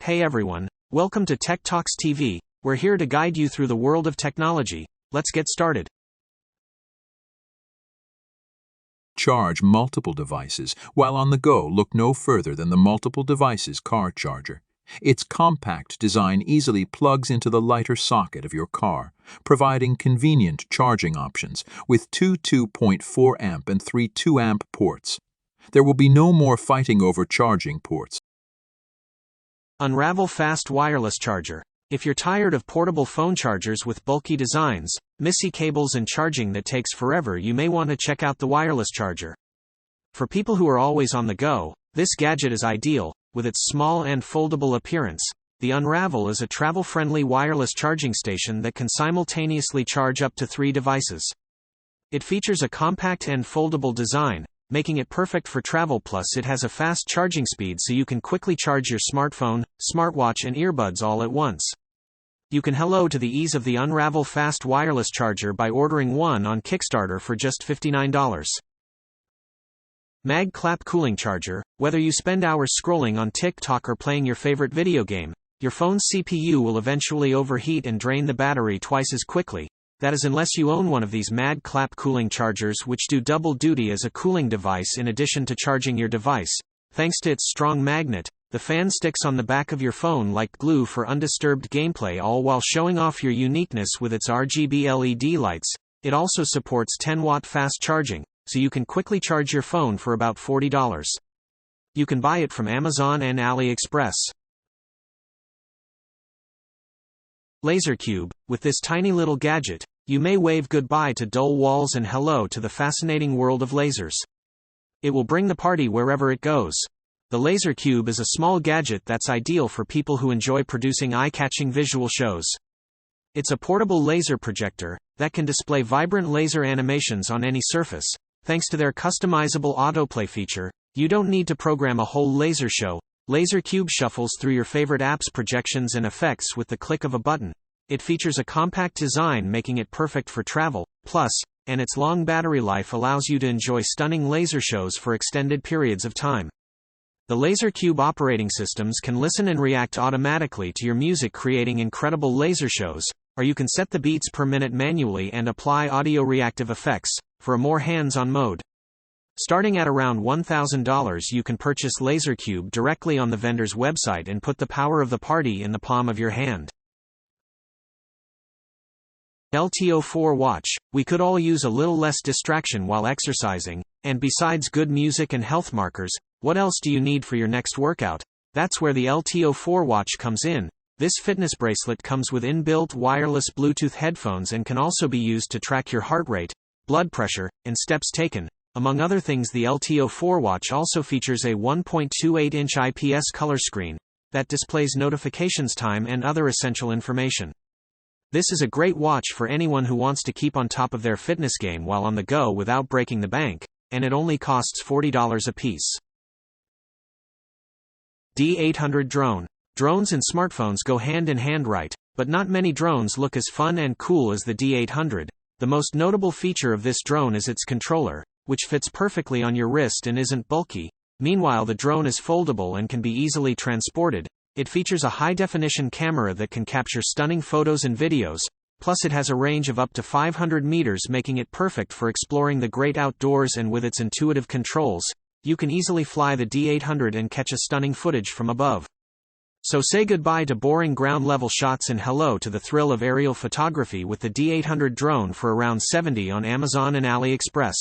Hey everyone, welcome to Tech Talks TV. We're here to guide you through the world of technology. Let's get started. Charge multiple devices. While on the go, look no further than the multiple devices car charger. Its compact design easily plugs into the lighter socket of your car, providing convenient charging options with two 2.4 amp and three 2 amp ports. There will be no more fighting over charging ports. Unravel Fast Wireless Charger. If you're tired of portable phone chargers with bulky designs, messy cables and charging that takes forever, you may want to check out the wireless charger. For people who are always on the go, this gadget is ideal. With its small and foldable appearance, the Unravel is a travel-friendly wireless charging station that can simultaneously charge up to 3 devices. It features a compact and foldable design, making it perfect for travel. Plus, it has a fast charging speed so you can quickly charge your smartphone, smartwatch and earbuds all at once. You can hello to the ease of the Unravel Fast Wireless Charger by ordering one on Kickstarter for just $59. MagClap Cooling Charger. Whether you spend hours scrolling on TikTok or playing your favorite video game, your phone's CPU will eventually overheat and drain the battery twice as quickly. That is unless you own one of these MagClap cooling chargers, which do double duty as a cooling device in addition to charging your device. Thanks to its strong magnet, the fan sticks on the back of your phone like glue for undisturbed gameplay, all while showing off your uniqueness with its RGB LED lights. It also supports 10-watt fast charging, so you can quickly charge your phone for about $40. You can buy it from Amazon and AliExpress. LaserCube. With this tiny little gadget, you may wave goodbye to dull walls and hello to the fascinating world of lasers. It will bring the party wherever it goes. The LaserCube is a small gadget that's ideal for people who enjoy producing eye-catching visual shows. It's a portable laser projector that can display vibrant laser animations on any surface. Thanks to their customizable autoplay feature, you don't need to program a whole laser show. LaserCube shuffles through your favorite apps, projections and effects with the click of a button. It features a compact design, making it perfect for travel. Plus, and its long battery life allows you to enjoy stunning laser shows for extended periods of time. The LaserCube operating systems can listen and react automatically to your music, creating incredible laser shows, or you can set the beats per minute manually and apply audio reactive effects for a more hands-on mode. Starting at around $1,000, you can purchase LaserCube directly on the vendor's website and put the power of the party in the palm of your hand. LTO4 Watch. We could all use a little less distraction while exercising, and besides good music and health markers, what else do you need for your next workout? That's where the LTO4 Watch comes in. This fitness bracelet comes with inbuilt wireless Bluetooth headphones and can also be used to track your heart rate, blood pressure, and steps taken. Among other things, the LTO4 Watch also features a 1.28-inch IPS color screen that displays notifications, time, and other essential information. This is a great watch for anyone who wants to keep on top of their fitness game while on the go without breaking the bank, and it only costs $40 a piece. D800 Drone. Drones and smartphones go hand in hand, right? But not many drones look as fun and cool as the D800. The most notable feature of this drone is its controller, which fits perfectly on your wrist and isn't bulky. Meanwhile, the drone is foldable and can be easily transported. It features a high-definition camera that can capture stunning photos and videos, plus it has a range of up to 500 meters, making it perfect for exploring the great outdoors. And with its intuitive controls, you can easily fly the D800 and catch a stunning footage from above. So say goodbye to boring ground-level shots and hello to the thrill of aerial photography with the D800 drone for around $70 on Amazon and AliExpress.